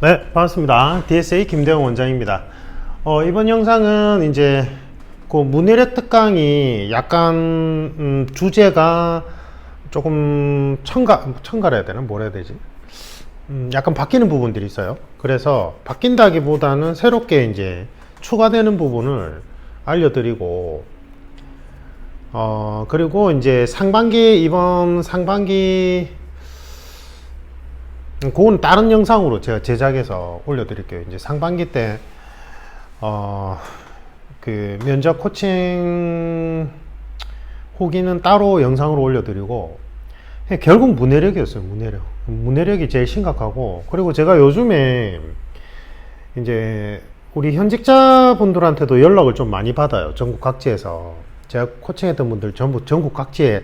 네, 반갑습니다. DSA 김대영 원장입니다. 이번 영상은 이제 그 문해력 특강이 약간 주제가 조금 첨가를 해야 되나? 뭐라 해야 되지? 약간 바뀌는 부분들이 있어요. 그래서 바뀐다기보다는 새롭게 이제 추가되는 부분을 알려드리고, 그리고 이제 이번 상반기 그건 다른 영상으로 제가 제작해서 올려드릴게요. 이제 상반기 때, 그 면접 코칭 후기는 따로 영상으로 올려드리고, 결국 문해력이었어요. 문해력이 제일 심각하고, 그리고 제가 요즘에 이제 우리 현직자분들한테도 연락을 좀 많이 받아요. 전국 각지에서. 제가 코칭했던 분들 전부 전국 각지에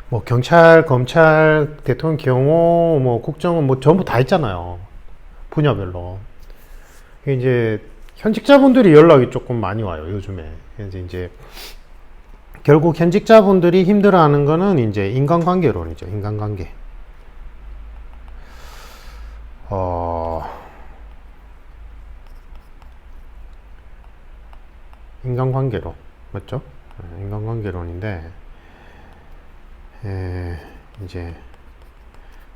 뭐 경찰, 검찰, 대통령 경호, 뭐 국정원 뭐 전부 다 있잖아요. 분야별로. 이제 현직자분들이 연락이 조금 많이 와요, 요즘에. 그래서 이제 결국 현직자분들이 힘들어하는 거는 이제 인간관계론이죠. 인간관계. 인간관계론 맞죠? 인간관계론인데. 이제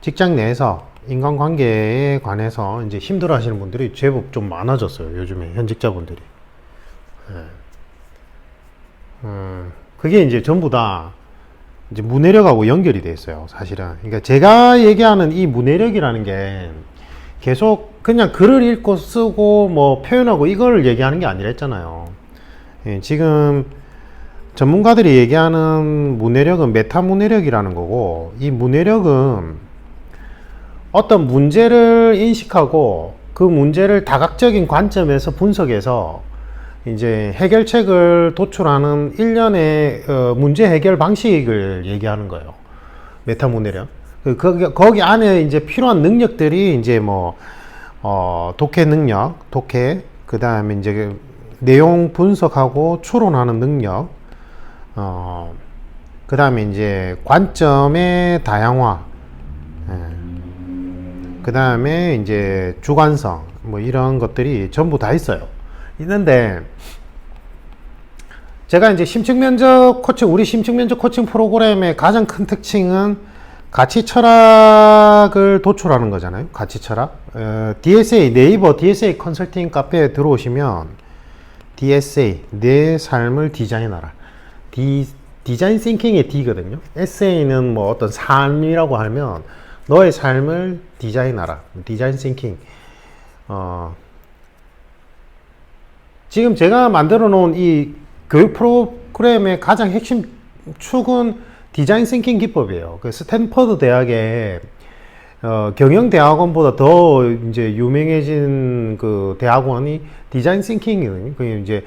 직장 내에서 인간관계에 관해서 이제 힘들어 하시는 분들이 제법 좀 많아졌어요, 요즘에 현직자분들이. 그게 이제 전부 다 이제 문해력하고 연결이 돼 있어요, 사실은. 그러니까 제가 얘기하는 이 문해력이라는 게 계속 그냥 글을 읽고 쓰고 뭐 표현하고 이걸 얘기하는 게 아니라 했잖아요. 지금 전문가들이 얘기하는 문해력은 메타 문해력이라는 거고, 이 문해력은 어떤 문제를 인식하고 그 문제를 다각적인 관점에서 분석해서 이제 해결책을 도출하는 일련의 문제 해결 방식을 얘기하는 거예요. 메타 문해력. 거기 안에 이제 필요한 능력들이 이제 뭐 독해 능력, 그 다음에 이제 내용 분석하고 추론하는 능력, 그 다음에 이제 관점의 다양화, 그 다음에 이제 주관성, 뭐 이런 것들이 전부 다 있어요. 있는데, 제가 이제 우리 심층면접 코칭 프로그램의 가장 큰 특징은 가치 철학을 도출하는 거잖아요. 가치 철학. 네이버 DSA 컨설팅 카페에 들어오시면, DSA, 내 삶을 디자인하라. 디자인 싱킹의 D거든요. SA는 뭐 어떤 삶이라고 하면 너의 삶을 디자인하라. 디자인 싱킹. 지금 제가 만들어 놓은 이 교육 프로그램의 가장 핵심 축은 디자인 싱킹 기법이에요. 그 스탠퍼드 대학의 경영대학원보다 더 이제 유명해진 그 대학원이 디자인 싱킹이거든요. 그 이제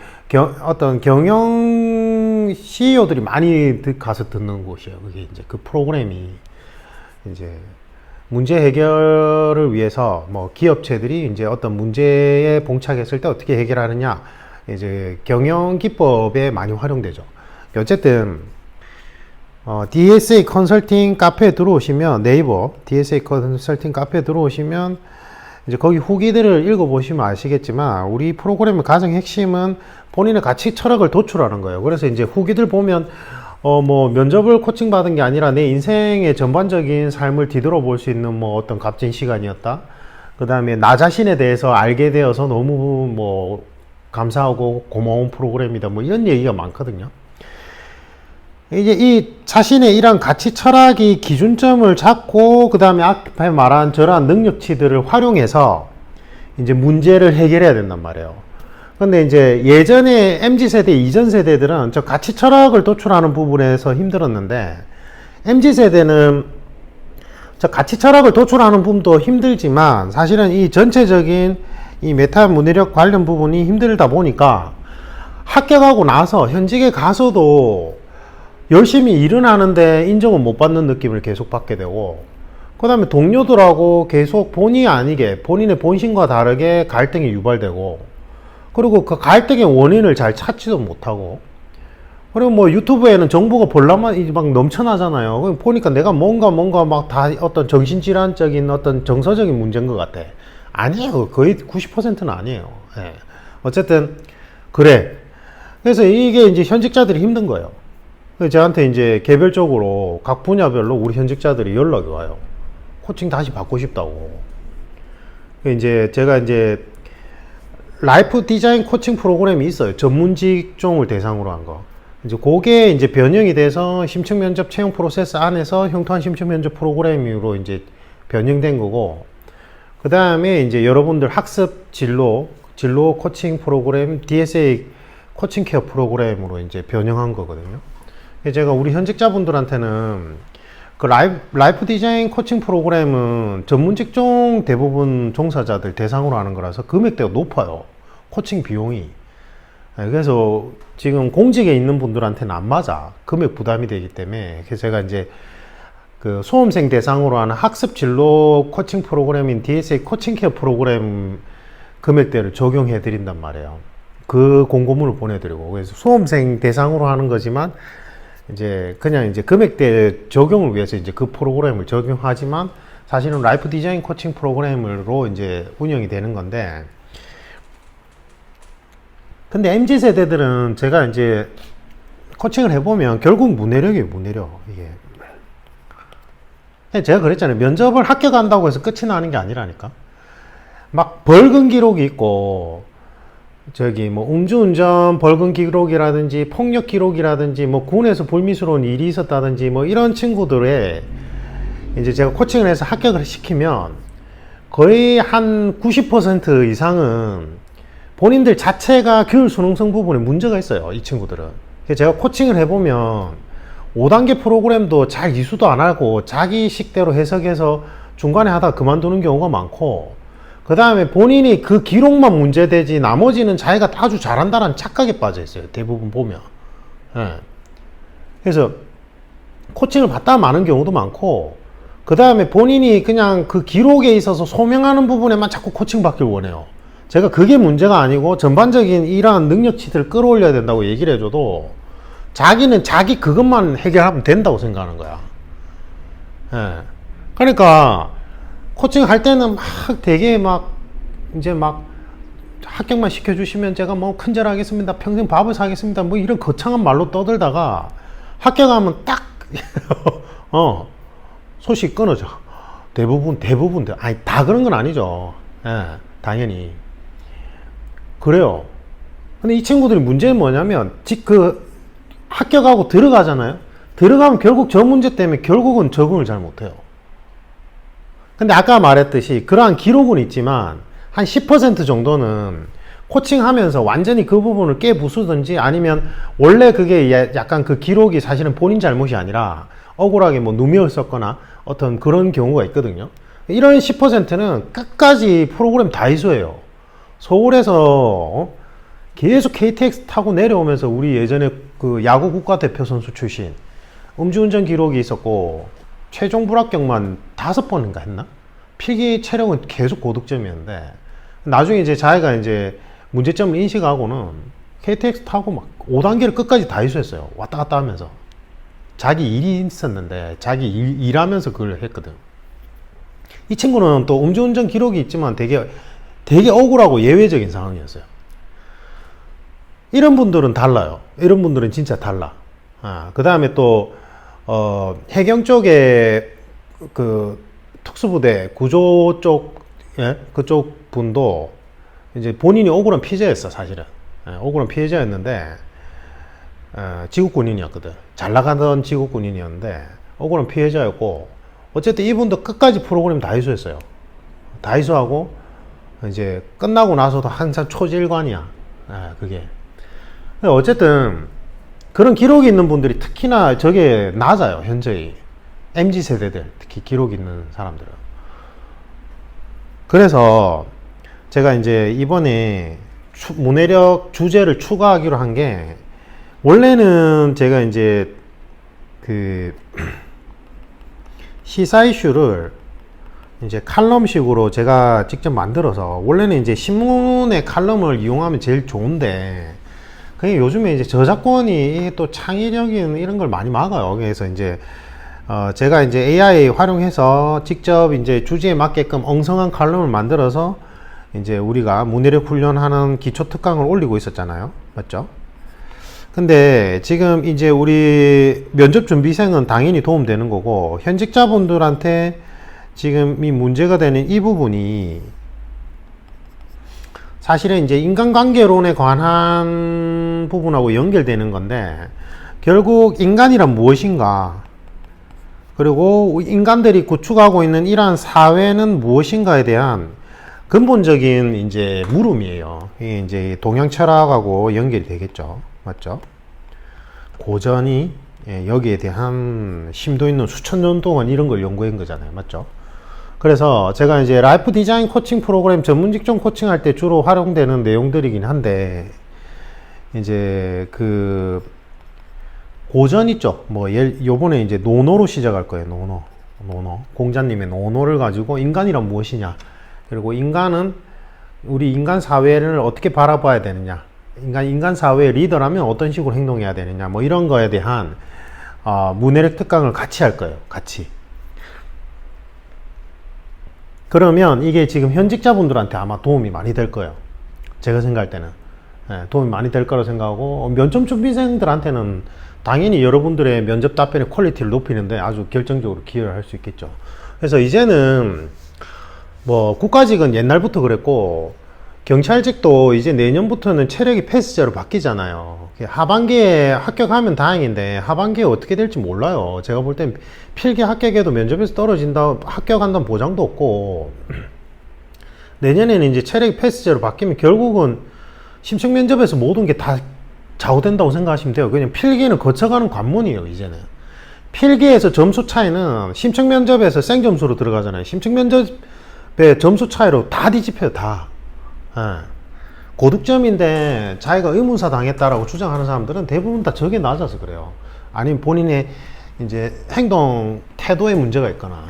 어떤 경영 CEO들이 많이 가서 듣는 곳이에요. 그게 이제 그 프로그램이 이제 문제 해결을 위해서 뭐 기업체들이 이제 어떤 문제에 봉착했을 때 어떻게 해결하느냐, 이제 경영 기법에 많이 활용되죠. 어쨌든 DSA 컨설팅 카페에 들어오시면, 네이버 DSA 컨설팅 카페에 들어오시면 이제 거기 후기들을 읽어보시면 아시겠지만, 우리 프로그램의 가장 핵심은 본인의 가치 철학을 도출하는 거예요. 그래서 이제 후기들 보면 뭐 면접을 코칭 받은 게 아니라 내 인생의 전반적인 삶을 뒤돌아볼 수 있는 뭐 어떤 값진 시간이었다. 그 다음에 나 자신에 대해서 알게 되어서 너무 뭐 감사하고 고마운 프로그램이다. 뭐 이런 얘기가 많거든요. 이제 이 자신의 이런 가치 철학이 기준점을 잡고, 그 다음에 앞에 말한 저러한 능력치들을 활용해서 이제 문제를 해결해야 된단 말이에요. 근데 이제 예전에 MZ세대, 이전 세대들은 저 가치 철학을 도출하는 부분에서 힘들었는데, MZ세대는 저 가치 철학을 도출하는 부분도 힘들지만, 사실은 이 전체적인 이 메타 문해력 관련 부분이 힘들다 보니까 합격하고 나서 현직에 가서도 열심히 일은 하는데 인정은 못 받는 느낌을 계속 받게 되고, 그 다음에 동료들하고 계속 본의 아니게 본인의 본심과 다르게 갈등이 유발되고, 그리고 그 갈등의 원인을 잘 찾지도 못하고, 그리고 뭐 유튜브에는 정보가 볼라만 막 넘쳐나잖아요. 보니까 내가 뭔가 막 다 어떤 정신질환적인 어떤 정서적인 문제인 것 같아. 아니에요. 거의 90%는 아니에요. 예. 어쨌든 그래. 그래서 이게 이제 현직자들이 힘든 거예요. 그래서 저한테 이제 개별적으로 각 분야별로 우리 현직자들이 연락이 와요. 코칭 다시 받고 싶다고. 이제 제가 이제 라이프 디자인 코칭 프로그램이 있어요. 전문 직종을 대상으로 한 거. 이제 그게 이제 변형이 돼서 심층 면접 채용 프로세스 안에서 흉터한 심층 면접 프로그램으로 이제 변형된 거고, 그 다음에 이제 여러분들 학습 진로 코칭 프로그램 DSA 코칭 케어 프로그램으로 이제 변형한 거거든요. 제가 우리 현직자분들한테는 그 라이프 디자인 코칭 프로그램은 전문 직종 대부분 종사자들 대상으로 하는 거라서 금액대가 높아요. 코칭 비용이. 그래서 지금 공직에 있는 분들한테는 안 맞아. 금액 부담이 되기 때문에. 그래서 제가 이제 그 수험생 대상으로 하는 학습 진로 코칭 프로그램인 DSA 코칭 케어 프로그램 금액대를 적용해 드린단 말이에요. 그 공고문을 보내드리고. 그래서 수험생 대상으로 하는 거지만 이제 그냥 이제 금액대 적용을 위해서 이제 그 프로그램을 적용하지만 사실은 라이프 디자인 코칭 프로그램으로 이제 운영이 되는 건데, 근데 MZ 세대들은 제가 이제 코칭을 해보면 결국 문해력이에요. 문해력. 이게 제가 그랬잖아요. 면접을 합격한다고 해서 끝이 나는 게 아니라니까. 막 벌금 기록이 있고, 저기 뭐 음주운전 벌금 기록이라든지 폭력 기록이라든지 뭐 군에서 불미스러운 일이 있었다든지 뭐 이런 친구들의 이제 제가 코칭을 해서 합격을 시키면 거의 한 90% 이상은 본인들 자체가 교육 수능성 부분에 문제가 있어요. 이 친구들은. 그래서 제가 코칭을 해보면 5단계 프로그램도 잘 이수도 안 하고 자기 식대로 해석해서 중간에 하다가 그만두는 경우가 많고, 그 다음에 본인이 그 기록만 문제되지 나머지는 자기가 아주 잘한다는 착각에 빠져 있어요. 대부분 보면. 예. 그래서 코칭을 받다 마는 경우도 많고, 그 다음에 본인이 그냥 그 기록에 있어서 소명하는 부분에만 자꾸 코칭 받길 원해요. 제가 그게 문제가 아니고 전반적인 이러한 능력치들을 끌어올려야 된다고 얘기를 해줘도 자기는 자기 그것만 해결하면 된다고 생각하는 거야. 예. 그러니까 코칭 할 때는 막 되게 막 이제 막 합격만 시켜주시면 제가 뭐 큰절하겠습니다, 평생 밥을 사겠습니다, 뭐 이런 거창한 말로 떠들다가 합격하면 딱 소식 끊어져. 대부분 아니 다 그런 건 아니죠. 예, 당연히 그래요. 근데 이 친구들이 문제는 뭐냐면 그 합격하고 들어가잖아요. 들어가면 결국 저 문제 때문에 결국은 적응을 잘 못해요. 근데 아까 말했듯이 그러한 기록은 있지만 한 10% 정도는 코칭하면서 완전히 그 부분을 깨부수든지 아니면 원래 그게 약간 그 기록이 사실은 본인 잘못이 아니라 억울하게 뭐 누명을 썼거나 어떤 그런 경우가 있거든요. 이런 10%는 끝까지 프로그램 다 이수해요. 서울에서 계속 KTX 타고 내려오면서 우리 예전에 그 야구 국가대표 선수 출신 음주운전 기록이 있었고 최종 불합격만 5번인가 했나? 필기 체력은 계속 고득점이었는데 나중에 이제 자기가 이제 문제점을 인식하고는 KTX 타고 막 5단계를 끝까지 다 이수했어요. 왔다 갔다 하면서. 자기 일이 있었는데 자기 일하면서 그걸 했거든. 이 친구는 또 음주운전 기록이 있지만 되게 억울하고 예외적인 상황이었어요. 이런 분들은 달라요. 이런 분들은 진짜 달라. 그 다음에 또 해경 쪽에 그 특수부대 구조 쪽, 예? 그쪽 분도 이제 본인이 억울한 피해자였어, 사실은. 예, 억울한 피해자였는데, 지국 군인이었거든. 잘 나가던 지국 군인이었는데, 억울한 피해자였고, 어쨌든 이분도 끝까지 프로그램 다 이수했어요. 다 이수하고, 이제 끝나고 나서도 항상 초질관이야. 예, 그게. 어쨌든, 그런 기록이 있는 분들이 특히나 저게 낮아요, 현저히. MZ 세대들, 특히 기록 있는 사람들은. 그래서 제가 이제 이번에 문해력 주제를 추가하기로 한 게, 원래는 제가 이제 그 시사 이슈를 이제 칼럼식으로 제가 직접 만들어서, 원래는 이제 신문의 칼럼을 이용하면 제일 좋은데, 그게 요즘에 이제 저작권이 또 창의력인 이런 걸 많이 막아요. 그래서 이제 제가 이제 AI 활용해서 직접 이제 주제에 맞게끔 엉성한 칼럼을 만들어서 이제 우리가 문해력 훈련하는 기초 특강을 올리고 있었잖아요. 맞죠? 근데 지금 이제 우리 면접 준비생은 당연히 도움되는 거고, 현직자분들한테 지금 이 문제가 되는 이 부분이 사실은 이제 인간관계론에 관한 부분하고 연결되는 건데, 결국 인간이란 무엇인가, 그리고 인간들이 구축하고 있는 이러한 사회는 무엇인가에 대한 근본적인 이제 물음이에요. 이게 이제 동양 철학하고 연결이 되겠죠. 맞죠? 고전이 여기에 대한 심도 있는 수천 년 동안 이런 걸 연구한 거잖아요. 맞죠? 그래서 제가 이제 라이프 디자인 코칭 프로그램 전문 직종 코칭할 때 주로 활용되는 내용들이긴 한데, 이제 그 고전 있죠. 뭐 요번에 이제 노노로 시작할 거예요. 노노 공자님의 노노를 가지고 인간이란 무엇이냐, 그리고 인간은 우리 인간 사회를 어떻게 바라봐야 되느냐, 인간 사회의 리더라면 어떤 식으로 행동해야 되느냐, 뭐 이런 거에 대한 문해력 특강을 같이 할 거예요. 같이. 그러면 이게 지금 현직자분들한테 아마 도움이 많이 될 거예요. 제가 생각할 때는 도움이 많이 될 거라고 생각하고, 면접 준비생들한테는 당연히 여러분들의 면접 답변의 퀄리티를 높이는데 아주 결정적으로 기여를 할 수 있겠죠. 그래서 이제는 뭐 국가직은 옛날부터 그랬고, 경찰직도 이제 내년부터는 체력이 패스제로 바뀌잖아요. 하반기에 합격하면 다행인데 하반기에 어떻게 될지 몰라요. 제가 볼 땐 필기 합격해도 면접에서 떨어진다, 합격한다는 보장도 없고, 내년에는 이제 체력이 패스제로 바뀌면 결국은 심층 면접에서 모든 게 다 좌우된다고 생각하시면 돼요. 그냥 필기는 거쳐가는 관문이에요. 이제는 필기에서 점수 차이는 심층 면접에서 생점수로 들어가잖아요. 심층 면접의 점수 차이로 다 뒤집혀요. 다. 고득점인데 자기가 의문사 당했다라고 주장하는 사람들은 대부분 다 저게 낮아서 그래요. 아니면 본인의 이제 행동 태도에 문제가 있거나.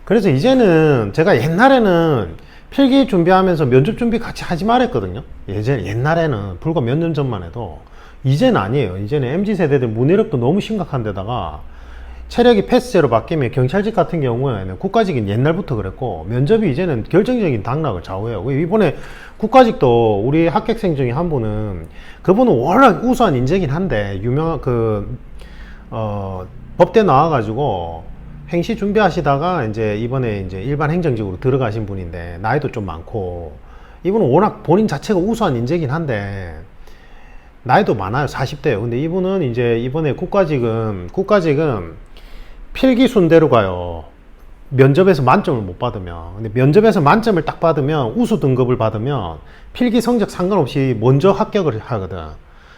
그래서 이제는 제가 옛날에는 필기 준비하면서 면접 준비 같이 하지 말았거든요. 옛날에는 불과 몇 년 전만 해도. 이제는 아니에요. 이제는 MZ세대들 문해력도 너무 심각한 데다가 체력이 패스제로 바뀌면 경찰직 같은 경우에는 국가직은 옛날부터 그랬고, 면접이 이제는 결정적인 당락을 좌우해요. 이번에 국가직도 우리 합격생 중에 한 분은, 그분은 워낙 우수한 인재긴 한데 유명한 법대 나와가지고 행시 준비하시다가 이제 이번에 이제 일반 행정직으로 들어가신 분인데, 나이도 좀 많고, 이분은 워낙 본인 자체가 우수한 인재긴 한데 나이도 많아요. 40대예요. 근데 이분은 이제 이번에 국가직은 필기 순대로 가요. 면접에서 만점을 못 받으면. 근데 면접에서 만점을 딱 받으면, 우수 등급을 받으면 필기 성적 상관없이 먼저 합격을 하거든.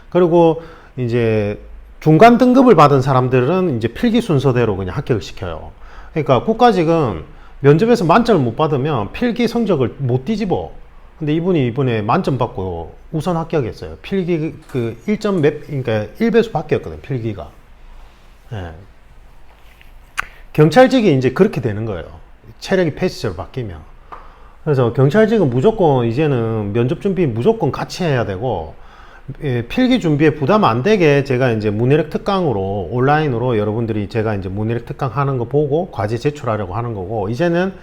그리고 이제 중간 등급을 받은 사람들은 이제 필기 순서대로 그냥 합격을 시켜요. 그러니까 국가직은 면접에서 만점을 못 받으면 필기 성적을 못 뒤집어. 근데 이분이 이번에 만점 받고 우선 합격했어요. 필기 그 1점 그러니까 1배수 바뀌었거든, 필기가. 예. 경찰직이 이제 그렇게 되는 거예요. 체력이 패스제로 바뀌면. 그래서 경찰직은 무조건 이제는 면접 준비 무조건 같이 해야 되고, 필기 준비에 부담 안 되게 제가 이제 문해력 특강으로 온라인으로 여러분들이 제가 이제 문해력 특강 하는 거 보고 과제 제출하려고 하는 거고, 이제는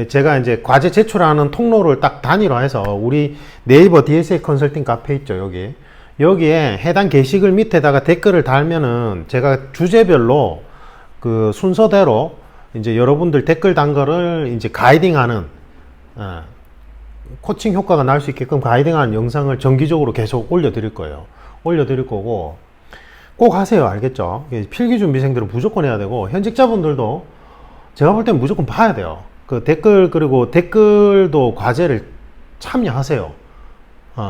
제가 이제 과제 제출하는 통로를 딱 단일화해서 우리 네이버 DSA 컨설팅 카페 있죠. 여기에 해당 게시글 밑에다가 댓글을 달면은 제가 주제별로 그 순서대로 이제 여러분들 댓글 단 거를 이제 가이딩하는, 코칭 효과가 날 수 있게끔 가이딩하는 영상을 정기적으로 계속 올려드릴 거예요. 올려드릴 거고, 꼭 하세요. 알겠죠? 필기 준비생들은 무조건 해야 되고, 현직자분들도 제가 볼 땐 무조건 봐야 돼요. 그 댓글, 그리고 댓글도 과제를 참여하세요.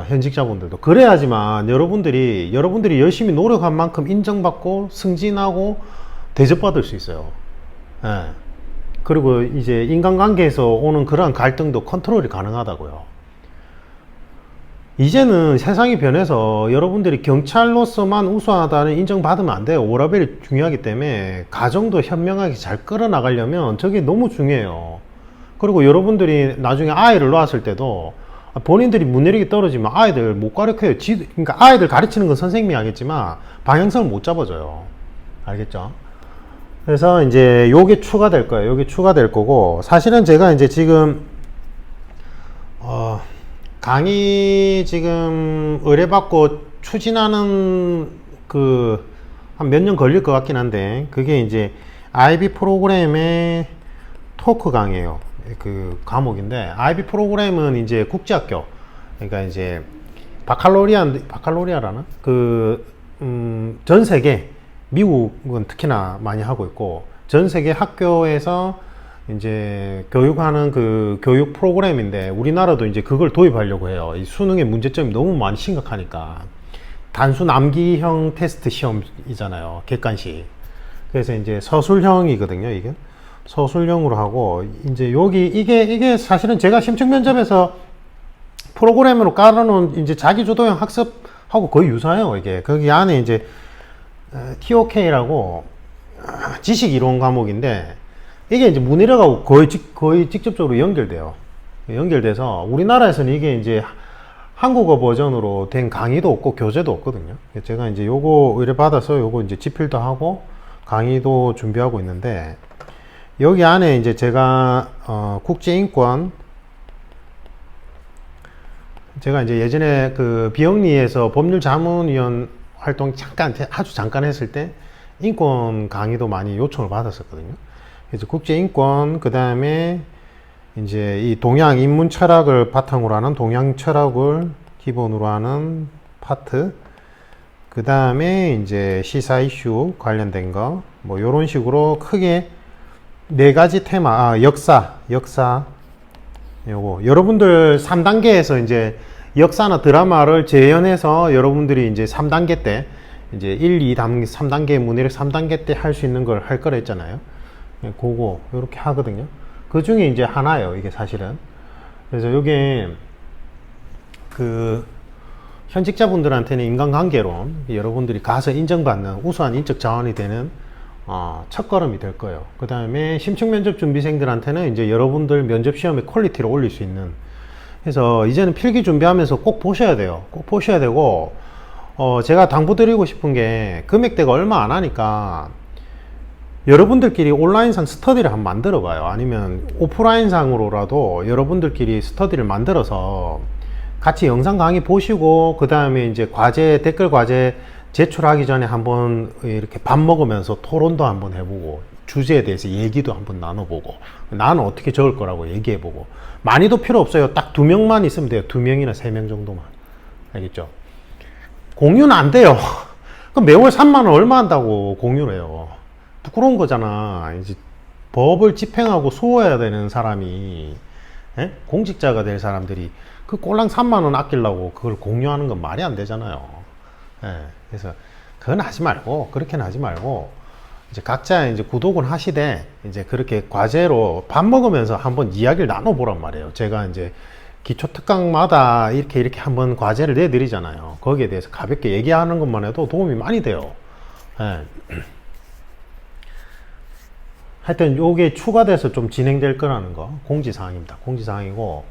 현직자분들도. 그래야지만 여러분들이 열심히 노력한 만큼 인정받고 승진하고 대접받을 수 있어요. 그리고 이제 인간관계에서 오는 그러한 갈등도 컨트롤이 가능하다고요. 이제는 세상이 변해서 여러분들이 경찰로서만 우수하다는 인정받으면 안 돼요. 워라밸이 중요하기 때문에 가정도 현명하게 잘 끌어나가려면 저게 너무 중요해요. 그리고 여러분들이 나중에 아이를 낳았을 때도 본인들이 문해력이 떨어지면 아이들 못 가르쳐요. 그러니까 아이들 가르치는 건 선생님이 하겠지만 방향성을 못 잡아줘요. 알겠죠? 그래서 이제 요게 추가될 거예요. 요게 추가될 거고, 사실은 제가 이제 지금 강의 지금 의뢰받고 추진하는 그 한 몇 년 걸릴 것 같긴 한데, 그게 이제 IB 프로그램의 토크 강의예요. 그 과목인데, IB 프로그램은 이제 국제학교, 그러니까 이제 바칼로리아라나 전 세계, 미국은 특히나 많이 하고 있고, 전 세계 학교에서 이제 교육하는 그 교육 프로그램인데, 우리나라도 이제 그걸 도입하려고 해요. 이 수능의 문제점이 너무 많이 심각하니까. 단순 암기형 테스트 시험이잖아요, 객관식. 그래서 이제 서술형이거든요. 이게 서술형으로 하고, 이제 여기 이게 사실은 제가 심층 면접에서 프로그램으로 깔아놓은 이제 자기주도형 학습하고 거의 유사해요. 이게 거기 안에 이제 TOK라고 지식 이론 과목인데, 이게 이제 문해력하고 거의 직접적으로 연결돼서 우리나라에서는 이게 이제 한국어 버전으로 된 강의도 없고 교재도 없거든요. 제가 이제 요거 의뢰받아서 요거 이제 집필도 하고 강의도 준비하고 있는데, 여기 안에 이제 제가 국제인권, 제가 이제 예전에 그 비영리에서 법률자문위원 활동 아주 잠깐 했을 때 인권 강의도 많이 요청을 받았었거든요. 그래서 국제인권, 그 다음에 이제 이 동양 인문 철학을 바탕으로 하는 동양 철학을 기본으로 하는 파트, 그 다음에 이제 시사 이슈 관련된 거, 뭐 요런 식으로 크게 네 가지 테마, 역사, 요거 여러분들 3단계에서 이제 역사나 드라마를 재현해서 여러분들이 이제 3단계 때 이제 1, 2단계, 3단계 문해력 3단계 때 할 수 있는 걸 할 거라 했잖아요. 그거 이렇게 하거든요. 그 중에 이제 하나예요, 이게 사실은. 그래서 이게 그 현직자분들한테는 인간관계론, 여러분들이 가서 인정받는 우수한 인적 자원이 되는 첫걸음이 될 거예요. 그 다음에 심층 면접 준비생들한테는 이제 여러분들 면접 시험의 퀄리티를 올릴 수 있는. 그래서 이제는 필기 준비하면서 꼭 보셔야 돼요. 꼭 보셔야 되고, 제가 당부드리고 싶은 게, 금액대가 얼마 안 하니까 여러분들끼리 온라인상 스터디를 한번 만들어 봐요. 아니면 오프라인상으로라도 여러분들끼리 스터디를 만들어서 같이 영상 강의 보시고, 그 다음에 이제 댓글 과제 제출하기 전에 한번 이렇게 밥 먹으면서 토론도 한번 해보고, 주제에 대해서 얘기도 한번 나눠보고, 나는 어떻게 적을 거라고 얘기해보고. 많이도 필요 없어요. 딱 2명만 있으면 돼요. 2명이나 3명 정도만. 알겠죠? 공유는 안 돼요. 그럼 매월 3만원 얼마 한다고 공유를 해요. 부끄러운 거잖아. 이제 법을 집행하고 수호해야 되는 사람이, 공직자가 될 사람들이 그 꼴랑 3만원 아끼려고 그걸 공유하는 건 말이 안 되잖아요. 그래서 그건 하지 말고, 그렇게는 하지 말고, 이제 각자 이제 구독은 하시되, 이제 그렇게 과제로 밥 먹으면서 한번 이야기를 나눠보란 말이에요. 제가 이제 기초 특강마다 이렇게 한번 과제를 내드리잖아요. 거기에 대해서 가볍게 얘기하는 것만 해도 도움이 많이 돼요. 하여튼 요게 추가돼서 좀 진행될 거라는 거 공지사항입니다. 공지사항이고,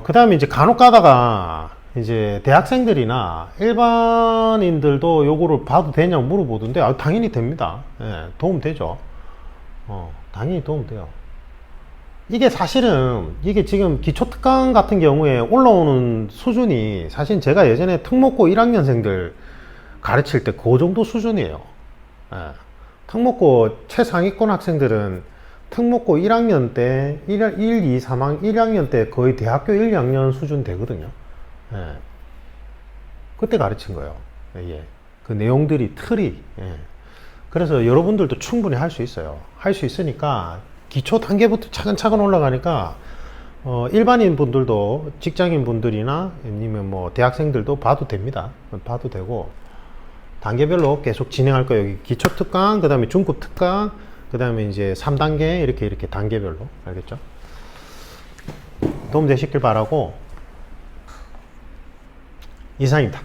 그 다음에 이제 간혹 가다가 이제 대학생들이나 일반인들도 요거를 봐도 되냐고 물어보던데, 당연히 됩니다. 도움 되죠. 당연히 도움 돼요. 이게 사실은 이게 지금 기초특강 같은 경우에 올라오는 수준이, 사실 제가 예전에 특목고 1학년생들 가르칠 때 그 정도 수준이에요. 특목고 최상위권 학생들은 특목고 1학년 때 1, 2, 3학년 1학년 때 거의 대학교 1, 2학년 수준 되거든요. 그때 가르친 거예요. 그 내용들이 틀이. 그래서 여러분들도 충분히 할 수 있어요. 할 수 있으니까 기초 단계부터 차근차근 올라가니까 일반인 분들도, 직장인 분들이나 아니면 뭐 대학생들도 봐도 됩니다. 봐도 되고, 단계별로 계속 진행할 거예요. 여기 기초 특강, 그 다음에 중급 특강, 그 다음에 이제 3단계 이렇게 단계별로. 알겠죠? 도움 되시길 바라고, 이상입니다.